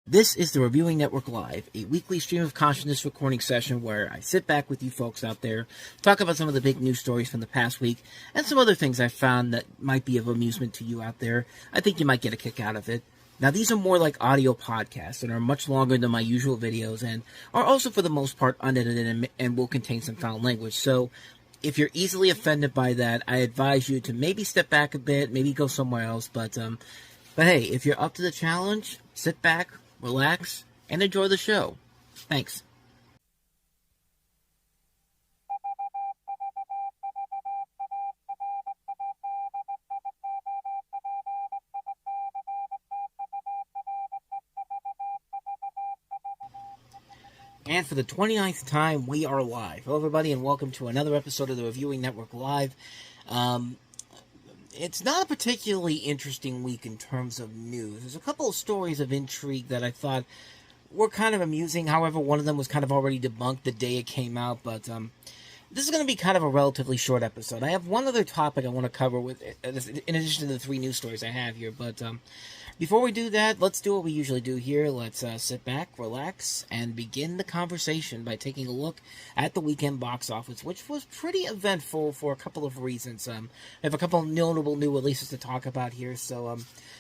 This is the Reviewing Network Live, a weekly stream of consciousness recording session where I sit back with you folks out there, talk about some of the big news stories from the past week, and some other things I found that might be of amusement to you out there. I think you might get a kick out of it. Now, these are more like audio podcasts and are much longer than my usual videos and are also for the most part unedited and will contain some foul language. So, if you're easily offended by that, I advise you to maybe step back a bit, maybe go somewhere else. But hey, if you're up to the challenge, sit back, relax, and enjoy the show. Thanks. And for the 29th time, we are live. Hello, everybody, and welcome to another episode of the Reviewing Network Live. It's not a particularly interesting week in terms of news. There's a couple of stories of intrigue that I thought were kind of amusing. However, one of them was kind of already debunked the day it came out. But this is going to be kind of a relatively short episode. I have one other topic I want to cover with, in addition to the three news stories I have here. But before we do that, let's do what we usually do here. Let's sit back, relax, and begin the conversation by taking a look at the weekend box office, which was pretty eventful for a couple of reasons. I have a couple of notable new releases to talk about here, so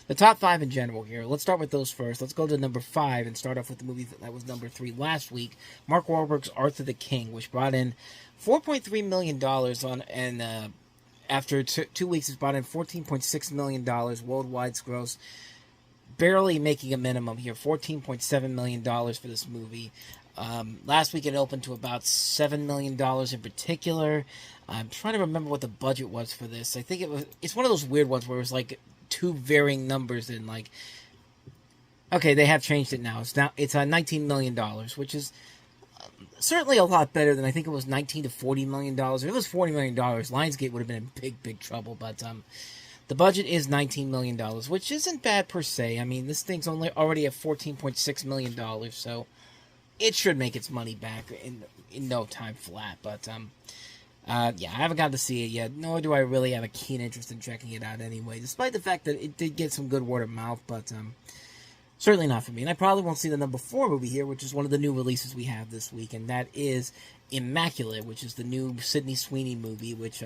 the top five in general here. Let's start with those first. Let's go to number 5 and start off with the movie that was number 3 last week, Mark Wahlberg's Arthur the King, which brought in $4.3 million after 2 weeks, it's brought in $14.6 million worldwide gross. Barely making a minimum here, $14.7 million for this movie. Last week it opened to about $7 million in particular. I'm trying to remember what the budget was for this. I think it's one of those weird ones where it was like two varying numbers and like, okay, they have changed it now. It's $19 million, which is certainly a lot better than I think it was $19 to $40 million. If it was $40 million, Lionsgate would have been in big trouble, but the budget is $19 million, which isn't bad per se. I mean, this thing's already at $14.6 million, so it should make its money back in no time flat. But, yeah, I haven't got to see it yet, nor do I really have a keen interest in checking it out anyway, despite the fact that it did get some good word of mouth, but certainly not for me. And I probably won't see the number 4 movie here, which is one of the new releases we have this week, and that is Immaculate, which is the new Sydney Sweeney movie, which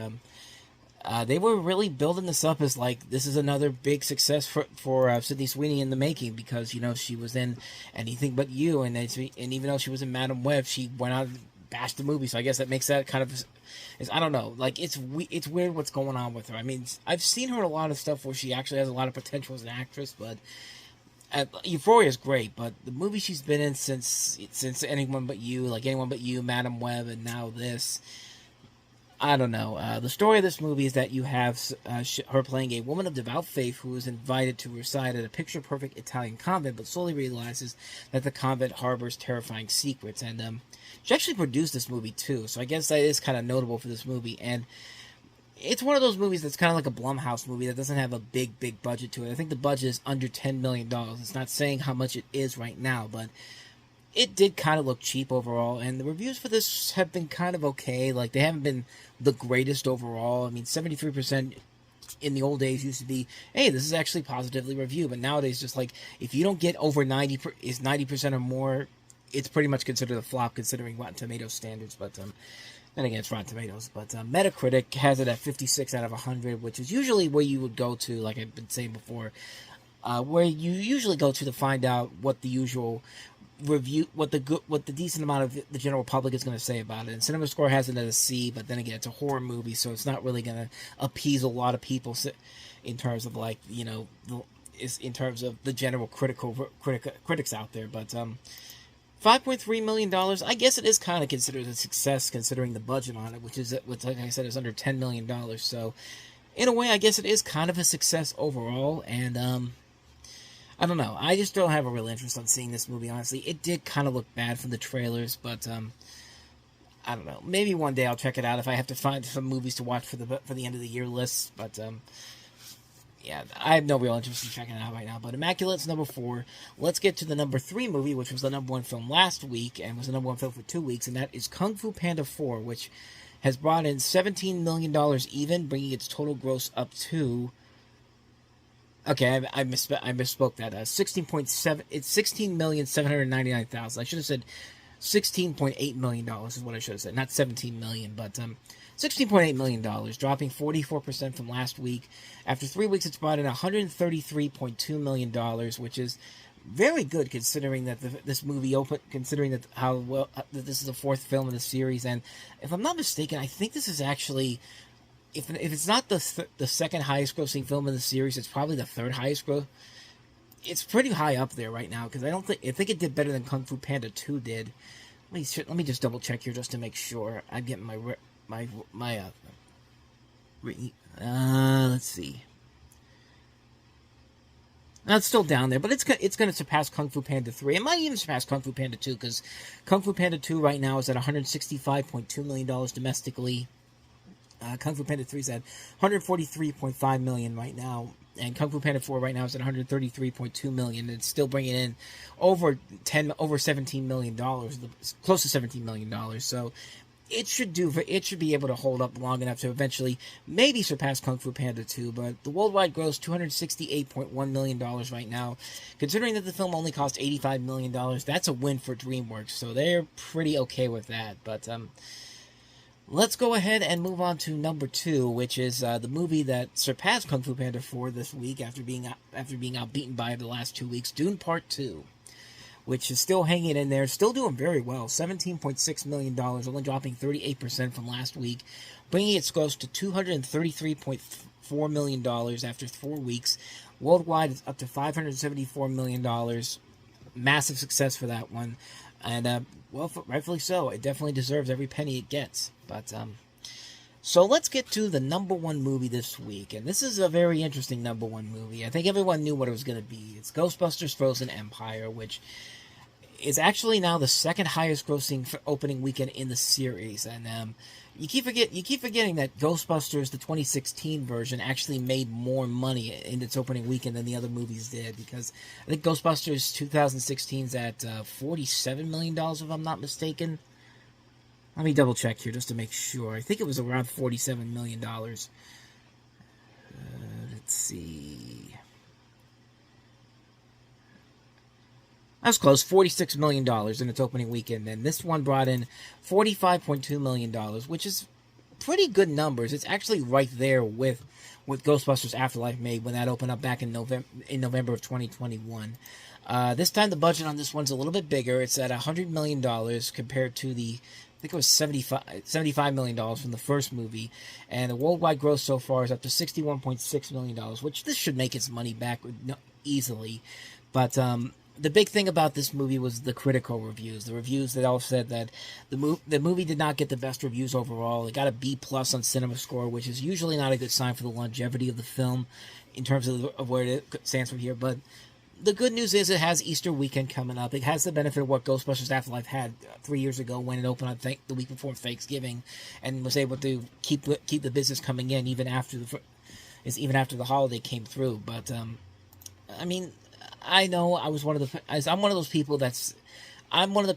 they were really building this up as like this is another big success for Sydney Sweeney in the making, because you know she was in Anything But You, and even though she was in Madam Web, she went out and bashed the movie. So I guess that makes that kind of, I don't know, like it's weird what's going on with her. I mean, I've seen her in a lot of stuff where she actually has a lot of potential as an actress, but Euphoria is great. But the movie she's been in since Anyone But You, like Anyone But You, Madam Web, and now this. I don't know. The story of this movie is that you have her playing a woman of devout faith who is invited to reside at a picture-perfect Italian convent, but slowly realizes that the convent harbors terrifying secrets. And she actually produced this movie, too, so I guess that is kind of notable for this movie. And it's one of those movies that's kind of like a Blumhouse movie that doesn't have a big budget to it. I think the budget is under $10 million. It's not saying how much it is right now, but it did kind of look cheap overall, and the reviews for this have been kind of okay. Like, they haven't been the greatest overall. I mean, 73% in the old days used to be, hey, this is actually positively reviewed, but nowadays, just like, if you don't get over 90% or more, it's pretty much considered a flop considering Rotten Tomatoes standards, but then again, it's Rotten Tomatoes, but Metacritic has it at 56 out of 100, which is usually where you would go to, like I've been saying before, where you usually go to find out what the usual review, what the decent amount of the general public is going to say about it. And CinemaScore has it at a C, but then again, it's a horror movie, so it's not really going to appease a lot of people in terms of, like, you know, in terms of the general critics out there. But $5.3 million, I guess it is kind of considered a success considering the budget on it, which like I said, is under $10 million. So in a way, I guess it is kind of a success overall. And I don't know. I just don't have a real interest on seeing this movie, honestly. It did kind of look bad from the trailers, but I don't know. Maybe one day I'll check it out if I have to find some movies to watch for the end of the year list. But yeah, I have no real interest in checking it out right now. But Immaculate's number 4. Let's get to the number 3 movie, which was the number 1 film last week and was the number 1 film for 2 weeks, and that is Kung Fu Panda 4, which has brought in $17 million even, bringing its total gross up to Okay, I misspoke that. 16.7. It's 16,799,000. I should have said $16.8 million is what I should have said, not 17 million, but $16.8 million, dropping 44% from last week. After 3 weeks, it's brought in $133.2 million, which is very good considering that this movie opened. Considering that how well that this is the fourth film in the series, and if I'm not mistaken, I think this is actually, if it's not the second highest grossing film in the series, it's probably the third highest gross. It's pretty high up there right now because I think it did better than Kung Fu Panda 2 did. Let me just double check here just to make sure I'm getting let's see. It's still down there, but it's going to surpass Kung Fu Panda 3. It might even surpass Kung Fu Panda 2 because Kung Fu Panda 2 right now is at $165.2 million domestically. Kung Fu Panda 3 is at $143.5 million right now, and Kung Fu Panda 4 right now is at $133.2 million. It's still bringing in over $17 million, close to $17 million. So it should be able to hold up long enough to eventually maybe surpass Kung Fu Panda 2. But the worldwide gross $268.1 million right now, considering that the film only cost $85 million. That's a win for DreamWorks, so they're pretty okay with that. But let's go ahead and move on to number 2, which is the movie that surpassed Kung Fu Panda 4 this week after being outbeaten by the last 2 weeks, Dune Part 2, which is still hanging in there, still doing very well, $17.6 million, only dropping 38% from last week, bringing its gross to $233.4 million after 4 weeks. Worldwide, it's up to $574 million. Massive success for that one. And, well, rightfully so. It definitely deserves every penny it gets. But, so let's get to the number 1 movie this week. And this is a very interesting number 1 movie. I think everyone knew what it was going to be. It's Ghostbusters Frozen Empire, which is actually now the second highest grossing opening weekend in the series. And, you keep forgetting that Ghostbusters, the 2016 version, actually made more money in its opening weekend than the other movies did, because I think Ghostbusters 2016 is at $47 million, if I'm not mistaken. Let me double check here just to make sure. I think it was around $47 million. Let's see. That's close, $46 million in its opening weekend, and this one brought in $45.2 million, which is pretty good numbers. It's actually right there with what Ghostbusters Afterlife made when that opened up back in November of 2021. This time the budget on this one's a little bit bigger. It's at $100 million compared to I think it was $75 million from the first movie, and the worldwide gross so far is up to $61.6 million, which this should make its money back easily. But the big thing about this movie was the critical reviews. The reviews that all said that the movie did not get the best reviews overall. It got a B+ on CinemaScore, which is usually not a good sign for the longevity of the film in terms of where it stands from here. But the good news is it has Easter weekend coming up. It has the benefit of what Ghostbusters Afterlife had 3 years ago when it opened on the week before Thanksgiving, and was able to keep the business coming in even after the holiday came through. But I mean, I know I'm one of the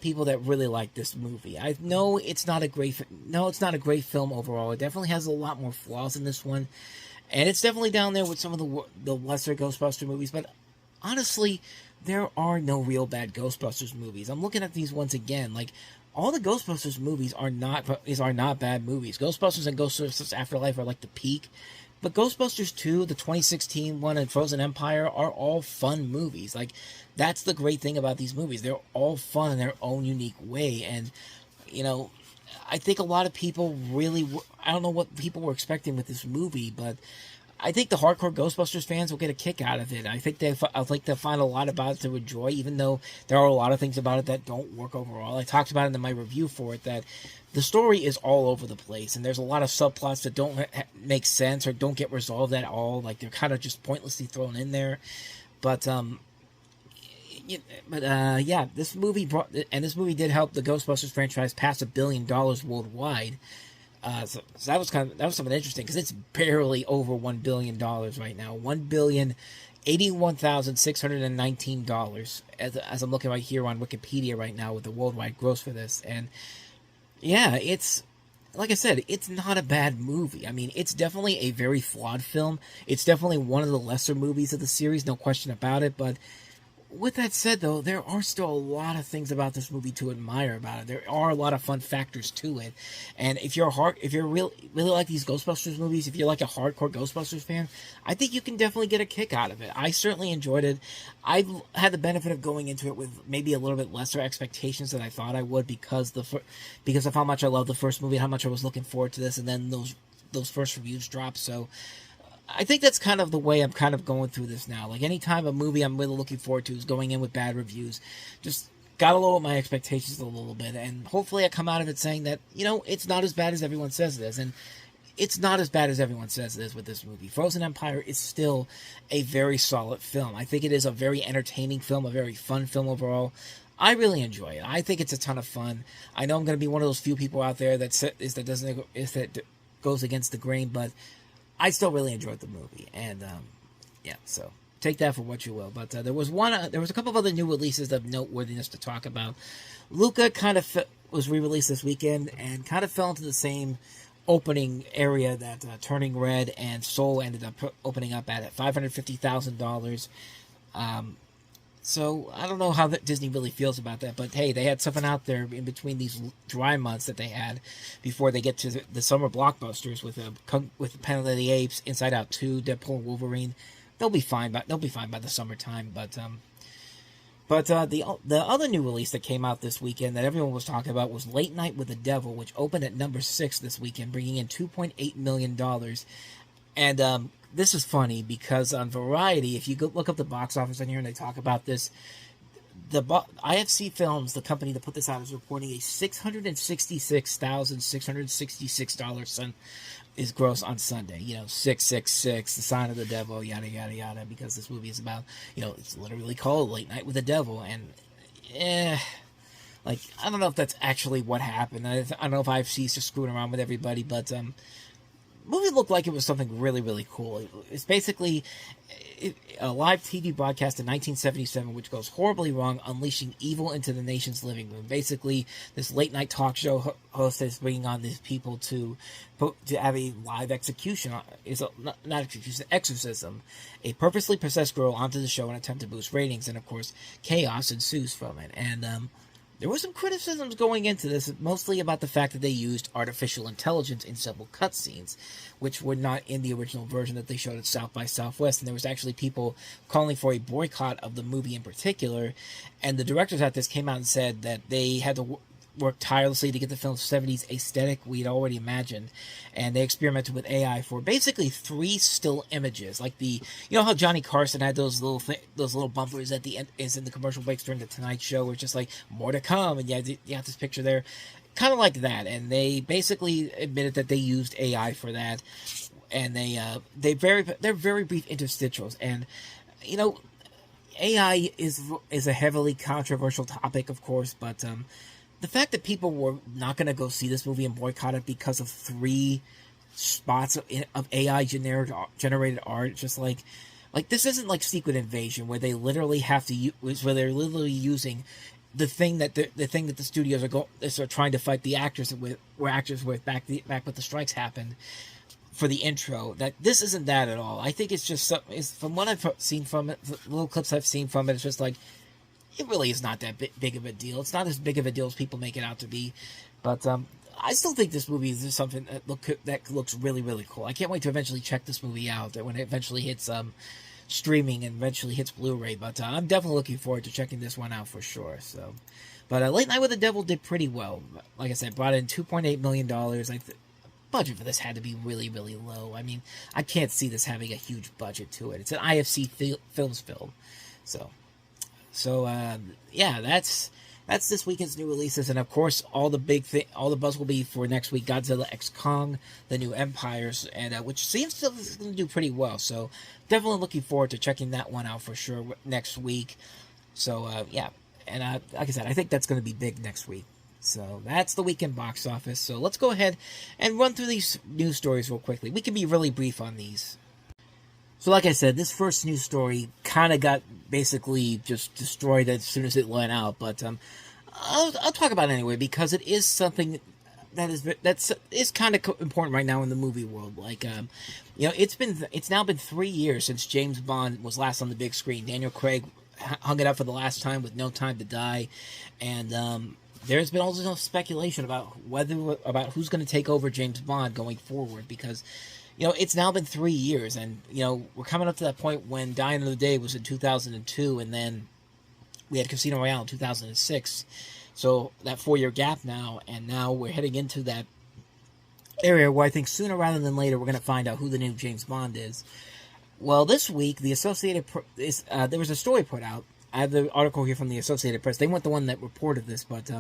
people that really like this movie. I know it's not a great film overall. It definitely has a lot more flaws in this one, and it's definitely down there with some of the lesser Ghostbuster movies. But honestly, there are no real bad Ghostbusters movies. I'm looking at these once again. Like, all the Ghostbusters movies are not bad movies. Ghostbusters and Ghostbusters Afterlife are like the peak. But Ghostbusters 2, the 2016 one, and Frozen Empire are all fun movies. Like, that's the great thing about these movies. They're all fun in their own unique way. And, you know, I think a lot of people I don't know what people were expecting with this movie, but I think the hardcore Ghostbusters fans will get a kick out of it. I think they'll find a lot about it to enjoy, even though there are a lot of things about it that don't work overall. I talked about it in my review for it, that the story is all over the place, and there's a lot of subplots that don't make sense or don't get resolved at all. Like, they're kind of just pointlessly thrown in there. But yeah, this movie did help the Ghostbusters franchise pass $1 billion worldwide. So that was something interesting, because it's barely over $1 billion right now. $1,081,619 as I'm looking right here on Wikipedia right now with the worldwide gross for this. And yeah, it's like I said, it's not a bad movie. I mean, it's definitely a very flawed film. It's definitely one of the lesser movies of the series, no question about it. But with that said, though, there are still a lot of things about this movie to admire about it. There are a lot of fun factors to it, and if you're really like these Ghostbusters movies, if you're like a hardcore Ghostbusters fan, I think you can definitely get a kick out of it. I certainly enjoyed it. I had the benefit of going into it with maybe a little bit lesser expectations than I thought I would because of how much I love the first movie and how much I was looking forward to this, and then those first reviews dropped. So I think that's kind of the way I'm kind of going through this now. Like, anytime a movie I'm really looking forward to is going in with bad reviews, just gotta lower my expectations a little bit, and hopefully I come out of it saying that, it's not as bad as everyone says it is, and it's not as bad as everyone says it is with this movie. Frozen Empire is still a very solid film. I think it is a very entertaining film, a very fun film overall. I really enjoy it. I think it's a ton of fun. I know I'm going to be one of those few people out there that goes against the grain, but I still really enjoyed the movie, and so take that for what you will. But there was a couple of other new releases of noteworthiness to talk about. Luca kind of was re-released this weekend and kind of fell into the same opening area that Turning Red and Soul ended up opening up at $550,000. So I don't know how Disney really feels about that, but hey, they had something out there in between these dry months that they had before they get to the summer blockbusters with Planet of the Apes, Inside Out 2, Deadpool and Wolverine. They'll be fine by the summertime. But the other new release that came out this weekend that everyone was talking about was Late Night with the Devil, which opened at number 6 this weekend, bringing in $2.8 million. And this is funny because on Variety, if you go look up the box office on here and they talk about this, IFC Films, the company that put this out, is reporting a $666,666 is gross on Sunday. 666, the sign of the devil, yada yada yada. Because this movie is about, it's literally called Late Night with the Devil, and I don't know if that's actually what happened. I don't know if IFC's just screwing around with everybody, but movie looked like it was something really, really cool. It's basically a live TV broadcast in 1977, which goes horribly wrong, unleashing evil into the nation's living room. Basically, this late-night talk show host is bringing on these people to have a live execution. Exorcism. A purposely possessed girl onto the show in an attempt to boost ratings, and of course, chaos ensues from it. And there were some criticisms going into this, mostly about the fact that they used artificial intelligence in several cutscenes, which were not in the original version that they showed at South by Southwest. And there was actually people calling for a boycott of the movie in particular. And the directors at this came out and said that they had to work tirelessly to get the film's 70s aesthetic we'd already imagined, and they experimented with AI for basically 3 still images, like how Johnny Carson had those little bumpers at the end, is in the commercial breaks during the Tonight Show, where it's just like more to come, and you have this picture there, kind of like that. And they basically admitted that they used AI for that, and they're very brief interstitials, and AI is a heavily controversial topic, of course, but the fact that people were not going to go see this movie and boycott it because of 3 spots of AI generated art, just like this isn't like Secret Invasion, where they literally have to where they're literally using the thing that the studios are trying to fight the actors with, back when the strikes happened for the intro. That this isn't that at all. I think it's just from what I've seen from it, the little clips I've seen from it, it's just like, it really is not that big of a deal. It's not as big of a deal as people make it out to be. But I still think this movie is something that looks really, really cool. I can't wait to eventually check this movie out when it eventually hits streaming and eventually hits Blu-ray. But I'm definitely looking forward to checking this one out for sure. So, but Late Night with the Devil did pretty well. Like I said, brought in $2.8 million. Budget for this had to be really, really low. I mean, I can't see this having a huge budget to it. It's an IFC Films film. So that's this weekend's new releases, and of course, all the buzz will be for next week: Godzilla x Kong, the new Empires, and which seems to do pretty well. So definitely looking forward to checking that one out for sure next week. So and like I said, I think that's going to be big next week. So that's the weekend box office. So let's go ahead and run through these news stories real quickly. We can be really brief on these. So like I said, this first news story kind of got basically just destroyed as soon as it went out, but I'll talk about it anyway because it is something that's kind of important right now in the movie world. Like, it's now been 3 years since James Bond was last on the big screen. Daniel Craig hung it up for the last time with No Time to Die, and there's been all this speculation about who's going to take over James Bond going forward, because it's now been 3 years, and we're coming up to that point when Die Another Day was in 2002, and then we had Casino Royale in 2006. So that 4-year gap now, and now we're heading into that area where I think sooner rather than later we're going to find out who the new James Bond is. Well, this week the there was a story put out. I have the article here from the Associated Press. They weren't the one that reported this, but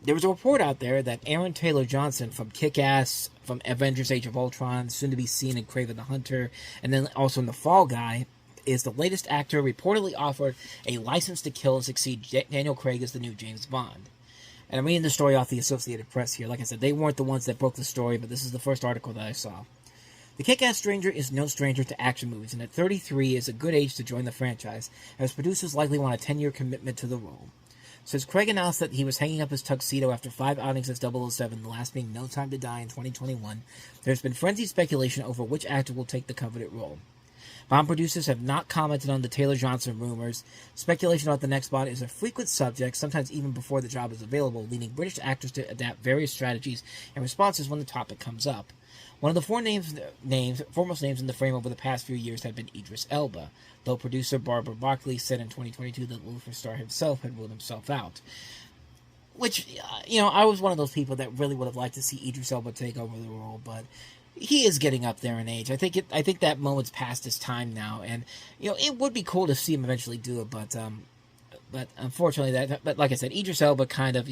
there was a report out there that Aaron Taylor Johnson from Kick-Ass, from Avengers: Age of Ultron, soon to be seen in Kraven the Hunter, and then also in The Fall Guy, is the latest actor reportedly offered a license to kill and succeed Daniel Craig as the new James Bond. And I'm reading the story off the Associated Press here. Like I said, they weren't the ones that broke the story, but this is the first article that I saw. The kick-ass stranger is no stranger to action movies, and at 33 is a good age to join the franchise, as producers likely want a 10-year commitment to the role. Since Craig announced that he was hanging up his tuxedo after 5 outings as 007, the last being No Time to Die in 2021, there's been frenzied speculation over which actor will take the coveted role. Bond producers have not commented on the Taylor Johnson rumors. Speculation about the next Bond is a frequent subject, sometimes even before the job is available, leading British actors to adapt various strategies and responses when the topic comes up. One of the foremost names in the frame over the past few years had been Idris Elba, though producer Barbara Broccoli said in 2022 that Lucifer star himself had ruled himself out. Which, I was one of those people that really would have liked to see Idris Elba take over the role, but he is getting up there in age. I think that moment's past his time now, and it would be cool to see him eventually do it, but unfortunately but like I said, Idris Elba kind of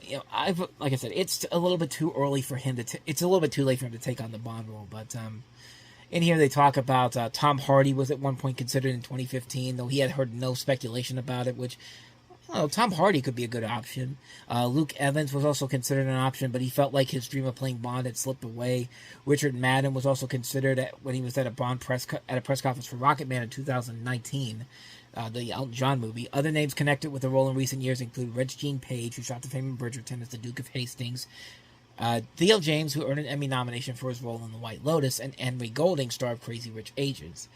it's a little bit too early for him to. It's a little bit too late for him to take on the Bond role, but in here they talk about Tom Hardy was at one point considered in 2015, though he had heard no speculation about it, which. Well, Tom Hardy could be a good option. Luke Evans was also considered an option, but he felt like his dream of playing Bond had slipped away. Richard Madden was also considered when he was at a press conference for Rocketman in 2019, the Elton John movie. Other names connected with the role in recent years include Regina Page, who shot the fame in Bridgerton as the Duke of Hastings, Theo James, who earned an Emmy nomination for his role in The White Lotus, and Henry Golding, star of Crazy Rich Asians.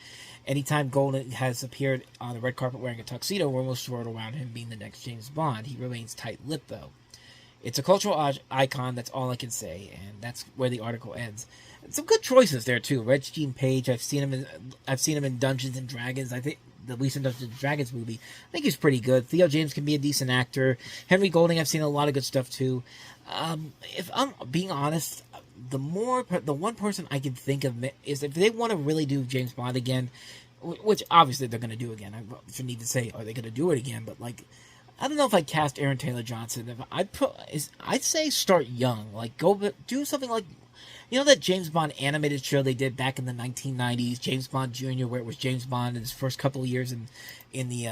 Anytime Golding has appeared on the red carpet wearing a tuxedo, rumors swirled around him being the next James Bond. He remains tight-lipped, though. It's a cultural icon, that's all I can say, and that's where the article ends. And some good choices there, too. Regina Page, I've seen him in Dungeons and Dragons. I think the recent Dungeons and Dragons movie, I think he's pretty good. Theo James can be a decent actor. Henry Golding, I've seen a lot of good stuff, too. If I'm being honest, the one person I can think of is if they want to really do James Bond again, which obviously they're going to do again. I should need to say, are they going to do it again? But I don't know if I'd cast Aaron Taylor Johnson. I'd say start young. Do something like, that James Bond animated show they did back in the 1990s, James Bond Jr., where it was James Bond in his first couple of years in the.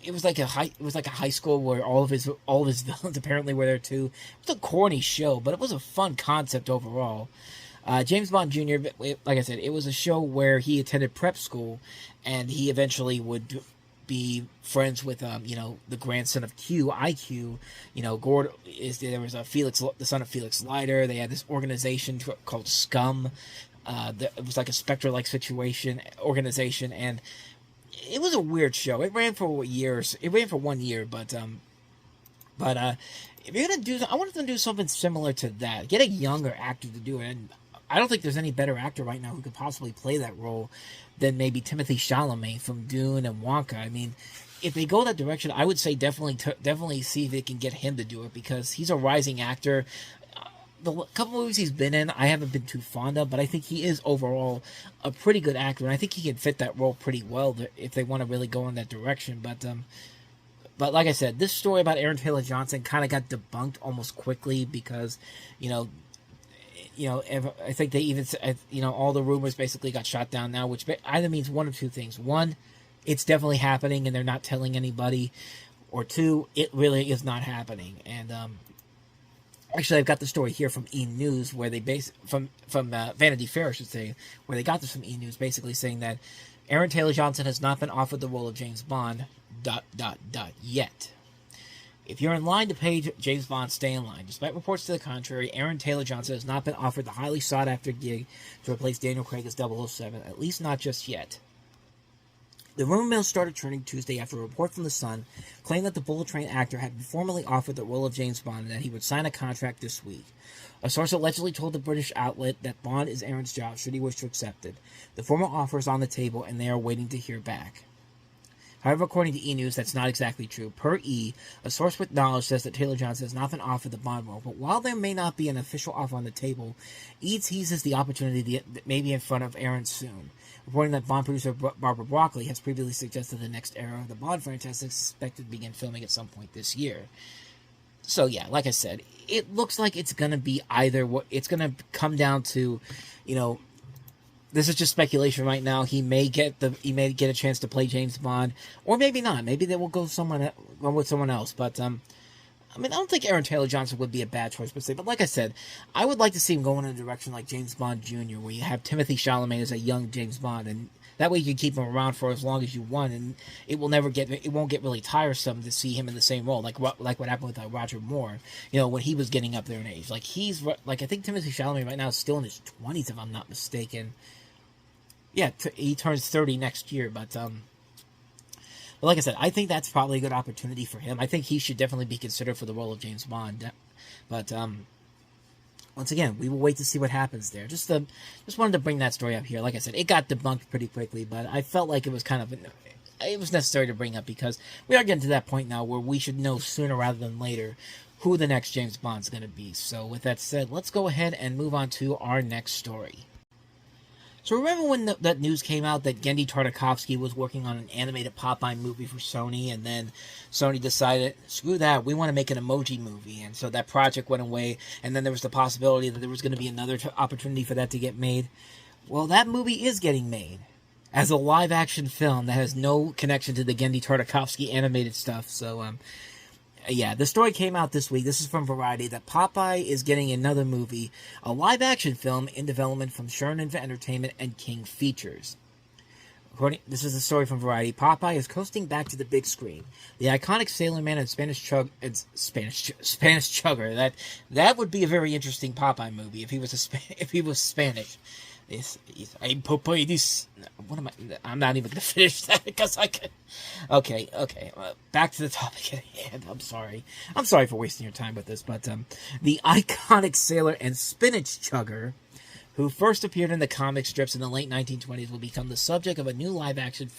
It was like a high school where all of his villains apparently were there too. It was a corny show, but it was a fun concept overall. James Bond Jr., like I said, it was a show where he attended prep school, and he eventually would be friends with the grandson of IQ. Gord there was Felix, the son of Felix Leiter. They had this organization called Scum. It was like a Spectre-like organization, and it was a weird show. It ran for years. It ran for 1 year, but if you're gonna I wanted them to do something similar to that. Get a younger actor to do it. And I don't think there's any better actor right now who could possibly play that role than maybe Timothée Chalamet from Dune and Wonka. I mean, if they go that direction, I would say definitely see if they can get him to do it, because he's a rising actor. The couple movies he's been in, I haven't been too fond of, but I think he is overall a pretty good actor, and I think he can fit that role pretty well if they want to really go in that direction. But like I said, this story about Aaron Taylor Johnson kind of got debunked almost quickly because, I think they even, all the rumors basically got shot down now, which either means one of two things. One, it's definitely happening and they're not telling anybody, or two, it really is not happening. And actually, I've got the story here from E! News, where they from Vanity Fair, I should say, where they got this from E! News, basically saying that Aaron Taylor Johnson has not been offered the role of James Bond, ... yet. If you're in line to pay James Bond, stay in line. Despite reports to the contrary, Aaron Taylor Johnson has not been offered the highly sought-after gig to replace Daniel Craig as 007, at least not just yet. The rumor mill started churning Tuesday after a report from The Sun claimed that the Bullet Train actor had been formally offered the role of James Bond and that he would sign a contract this week. A source allegedly told the British outlet that Bond is Aaron's job should he wish to accept it. The formal offer is on the table and they are waiting to hear back. However, according to E! News, that's not exactly true. Per E!, a source with knowledge says that Taylor Johnson has not been offered the Bond role, but while there may not be an official offer on the table, E! teases the opportunity that may be in front of Aaron soon, reporting that Bond producer Barbara Broccoli has previously suggested the next era of the Bond franchise is expected to begin filming at some point this year. So yeah, like I said, it looks like it's going to be either what it's going to come down to, this is just speculation right now. He may get a chance to play James Bond, or maybe not. Maybe they will go with someone else. But I don't think Aaron Taylor Johnson would be a bad choice per se. But like I said, I would like to see him go in a direction like James Bond Jr., where you have Timothée Chalamet as a young James Bond, and that way you can keep him around for as long as you want, and it won't get really tiresome to see him in the same role, like what happened with Roger Moore, when he was getting up there in age. I think Timothée Chalamet right now is still in his 20s, if I'm not mistaken. Yeah, he turns 30 next year, but like I said, I think that's probably a good opportunity for him. I think he should definitely be considered for the role of James Bond. But once again, we will wait to see what happens there. Just wanted to bring that story up here. Like I said, it got debunked pretty quickly, but I felt like it was necessary to bring up because we are getting to that point now where we should know sooner rather than later who the next James Bond's going to be. So with that said, let's go ahead and move on to our next story. So remember when that news came out that Genndy Tartakovsky was working on an animated Popeye movie for Sony, and then Sony decided, screw that, we want to make an emoji movie, and so that project went away, and then there was the possibility that there was going to be another opportunity for that to get made. Well, that movie is getting made as a live-action film that has no connection to the Genndy Tartakovsky animated stuff, so yeah, the story came out this week. This is from Variety, that Popeye is getting another movie, a live-action film in development from Sherman Entertainment and King Features. This is a story from Variety. Popeye is coasting back to the big screen. The iconic Sailor Man and Spanish Chugger. That would be a very interesting Popeye movie if he was Spanish. I'm not even going to finish that because I could. Okay. Back to the topic at hand. I'm sorry for wasting your time with this, but the iconic sailor and spinach chugger, who first appeared in the comic strips in the late 1920s, will become the subject of a new live-action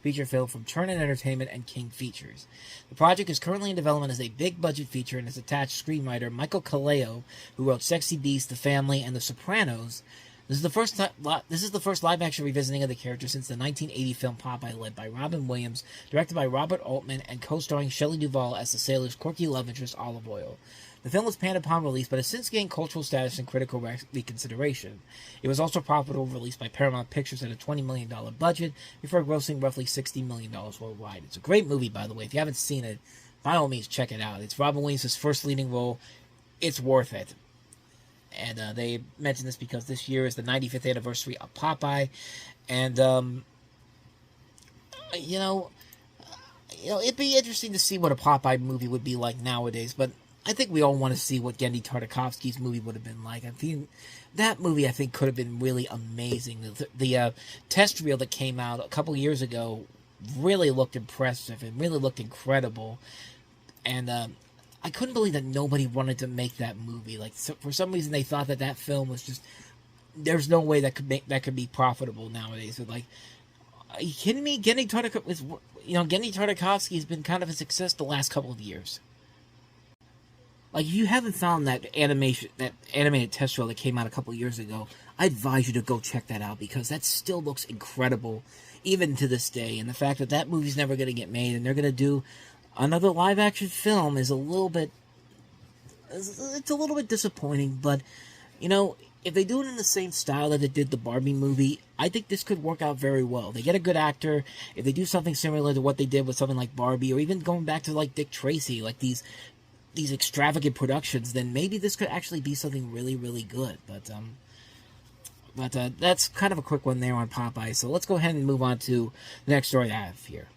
feature film from Turner Entertainment and King Features. The project is currently in development as a big-budget feature and has attached screenwriter Michael Caleo, who wrote Sexy Beast, The Family, and The Sopranos. This is the first live-action revisiting of the character since the 1980 film Popeye, led by Robin Williams, directed by Robert Altman, and co-starring Shelley Duvall as the sailor's quirky love interest, Olive Oyl. The film was panned upon release, but has since gained cultural status and critical reconsideration. It was also profitably released by Paramount Pictures at a $20 million budget, before grossing roughly $60 million worldwide. It's a great movie, by the way. If you haven't seen it, by all means, check it out. It's Robin Williams' first leading role. It's worth it. And they mentioned this because this year is the 95th anniversary of Popeye, and it'd be interesting to see what a Popeye movie would be like nowadays. But I think we all want to see what Genndy Tartakovsky's movie would have been like. I think that movie could have been really amazing. The test reel that came out a couple years ago really looked impressive and really looked incredible, and I couldn't believe that nobody wanted to make that movie. For some reason, they thought that film was just. There's no way that could be profitable nowadays. But are you kidding me? Genndy Tartakovsky has been kind of a success the last couple of years. If you haven't found that animated test reel that came out a couple of years ago, I advise you to go check that out because that still looks incredible, even to this day. And the fact that movie's never going to get made and they're going to do another live-action film is a little bit disappointing, but, if they do it in the same style that they did the Barbie movie, I think this could work out very well. They get a good actor. If they do something similar to what they did with something like Barbie, or even going back to, Dick Tracy, these extravagant productions, then maybe this could actually be something really, really good, but that's kind of a quick one there on Popeye, so let's go ahead and move on to the next story I have here.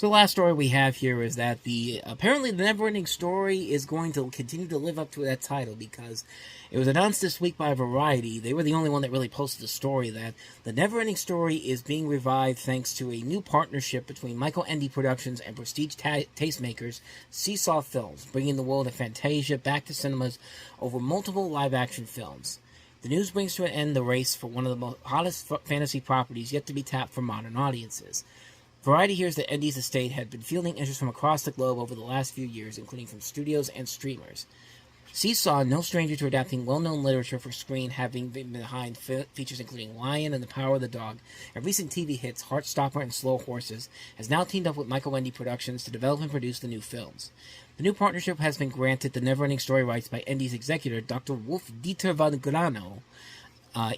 So the last story we have here is that apparently the Neverending Story is going to continue to live up to that title, because it was announced this week by Variety. They were the only one that really posted the story that the Neverending Story is being revived thanks to a new partnership between Michael Ende Productions and prestige tastemakers Seesaw Films, bringing the world of Fantasia back to cinemas over multiple live-action films. The news brings to an end the race for one of the most hottest fantasy properties yet to be tapped for modern audiences. Variety hears that Ende's estate had been fielding interest from across the globe over the last few years, including from studios and streamers. Seesaw, no stranger to adapting well-known literature for screen, having been behind features including Lion and the Power of the Dog, and recent TV hits Heartstopper and Slow Horses, has now teamed up with Michael Ende Productions to develop and produce the new films. The new partnership has been granted the Neverending Story rights by Ende's executor, Dr. Wolf Dieter van Grano,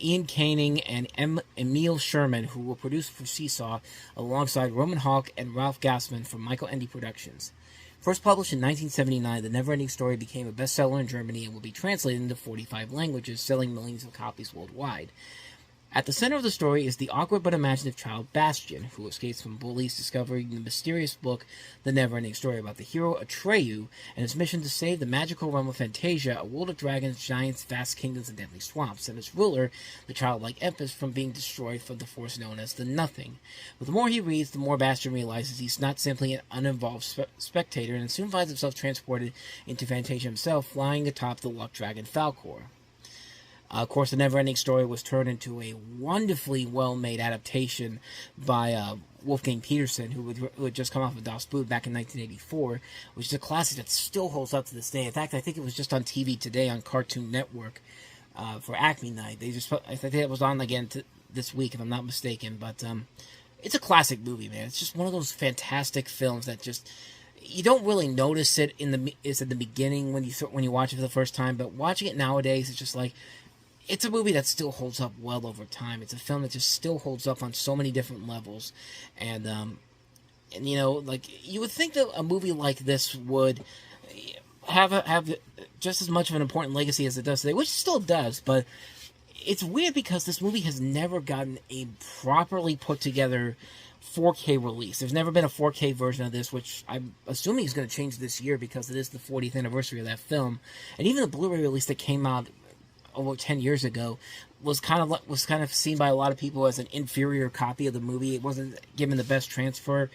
Ian Canning, and Emil Sherman, who will produce for Seesaw alongside Roman Hawk and Ralph Gassman from Michael Ende Productions. First published in 1979, The Neverending Story became a bestseller in Germany and will be translated into 45 languages, selling millions of copies worldwide. At the center of the story is the awkward but imaginative child Bastian, who escapes from bullies, discovering the mysterious book The Neverending Story about the hero Atreyu and his mission to save the magical realm of Fantasia, a world of dragons, giants, vast kingdoms, and deadly swamps, and its ruler, the childlike Empus, from being destroyed from the force known as the Nothing. But the more he reads, the more Bastian realizes he's not simply an uninvolved spectator, and soon finds himself transported into Fantasia himself, flying atop the luck dragon Falkor. Of course, The Neverending Story was turned into a wonderfully well-made adaptation by Wolfgang Petersen, who had just come off of Das Boot back in 1984, which is a classic that still holds up to this day. In fact, I think it was just on TV today on Cartoon Network for Acme Night. I think it was on again this week, if I'm not mistaken. But it's a classic movie, man. It's just one of those fantastic films that just... You don't really notice it in the beginning when you watch it for the first time, but watching it nowadays, it's just like... It's a movie that still holds up well over time. It's a film that just still holds up on so many different levels. And you know, like, you would think that a movie like this would have just as much of an important legacy as it does today, which it still does, but it's weird because this movie has never gotten a properly put together 4K release. There's never been a 4K version of this, which I'm assuming is going to change this year because it is the 40th anniversary of that film. And even the Blu-ray release that came out over 10 years ago was kind of seen by a lot of people as an inferior copy of the movie. It wasn't given the best transfer,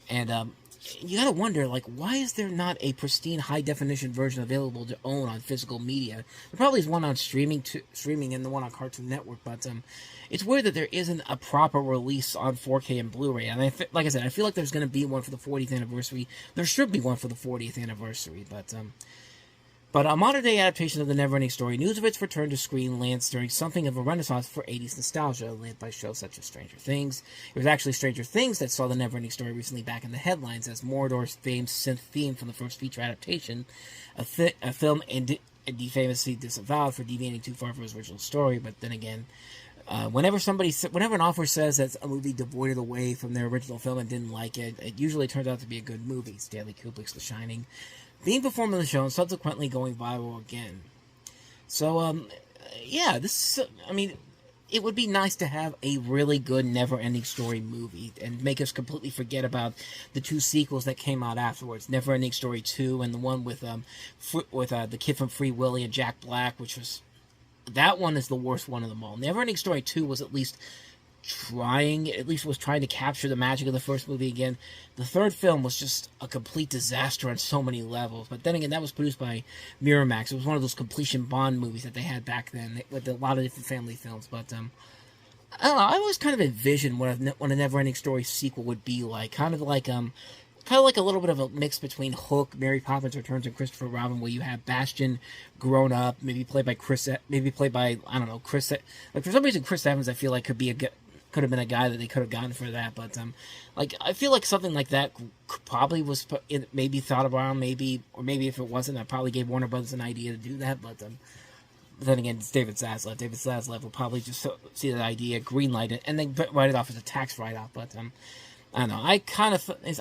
and you gotta wonder, like, why is there not a pristine high definition version available to own on physical media? There probably is one on streaming and the one on Cartoon Network, but it's weird that there isn't a proper release on 4K and Blu-ray. And like I said, I feel like there's going to be one for the 40th anniversary. There should be one for the 40th anniversary, But a modern-day adaptation of The Neverending Story, news of its return to screen lands during something of a renaissance for 80s nostalgia, led by shows such as Stranger Things. It was actually Stranger Things that saw The Neverending Story recently back in the headlines as Mordor's famed synth theme from the first feature adaptation, a film famously disavowed for deviating too far from its original story. But then again, whenever an author says that a movie devoided away from their original film and didn't like it, it usually turns out to be a good movie. Stanley Kubrick's The Shining being performed on the show and subsequently going viral again. So, yeah, it would be nice to have a really good Neverending Story movie and make us completely forget about the two sequels that came out afterwards, Neverending Story 2 and the one with the kid from Free Willy and Jack Black, that one is the worst one of them all. Neverending Story 2 was at least trying to capture the magic of the first movie again. The third film was just a complete disaster on so many levels. But then again, that was produced by Miramax. It was one of those completion Bond movies that they had back then with a lot of different family films. But I don't know. I always kind of envisioned what a Neverending Story sequel would be like. Kind of like a little bit of a mix between Hook, Mary Poppins Returns, and Christopher Robin, where you have Bastian grown up, maybe played by Chris. Like, for some reason, Chris Evans, I feel like could have been a guy that they could have gotten for that, but I feel like something like that probably was maybe thought around, maybe if it wasn't, I probably gave Warner Brothers an idea to do that, but then again, it's David Zaslav. David Zaslav will probably just see that idea, greenlight it, and then write it off as a tax write-off. But I don't know. I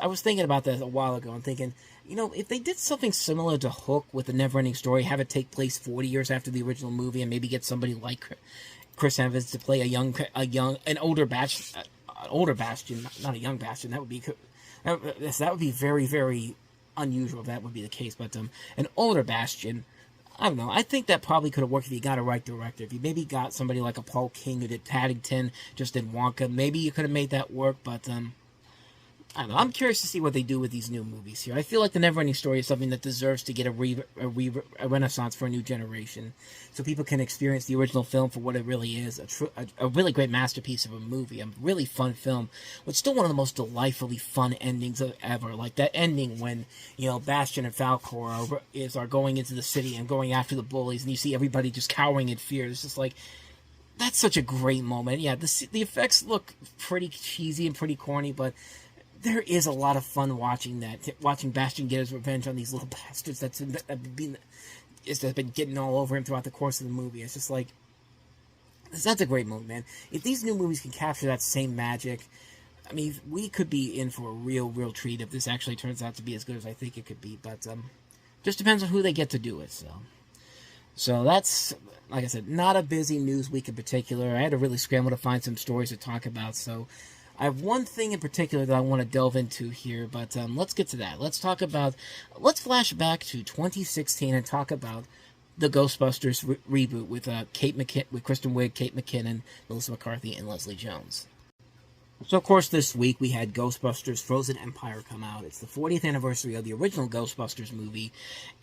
was thinking about that a while ago and thinking, you know, if they did something similar to Hook with the Neverending Story, have it take place 40 years after the original movie, and maybe get somebody like Chris Evans to play an older Bastian, not a young Bastian. That would be That would be very, very unusual if that would be the case. But an older Bastion, I don't know. I think that probably could have worked if you got a right director. If you maybe got somebody like a Paul King who did Paddington, just did Wonka, maybe you could have made that work. But I don't know. I'm curious to see what they do with these new movies here. I feel like the Neverending Story is something that deserves to get a renaissance for a new generation, so people can experience the original film for what it really is, a really great masterpiece of a movie, a really fun film, with still one of the most delightfully fun endings ever. Like that ending when, you know, Bastion and Falcor are going into the city and going after the bullies, and you see everybody just cowering in fear. It's just like, that's such a great moment. Yeah, the effects look pretty cheesy and pretty corny, but there is a lot of fun watching Bastion get his revenge on these little bastards that's been getting all over him throughout the course of the movie. It's just like, that's a great moment, man. If these new movies can capture that same magic, I mean, we could be in for a real treat if this actually turns out to be as good as I think it could be. But just depends on who they get to do it. So that's, like I said, not a busy news week in particular. I had to really scramble to find some stories to talk about, so I have one thing in particular that I want to delve into here, but let's get to that. Let's flash back to 2016 and talk about the Ghostbusters reboot with with Kristen Wiig, Kate McKinnon, Melissa McCarthy, and Leslie Jones. So, of course, this week we had Ghostbusters Frozen Empire come out. It's the 40th anniversary of the original Ghostbusters movie,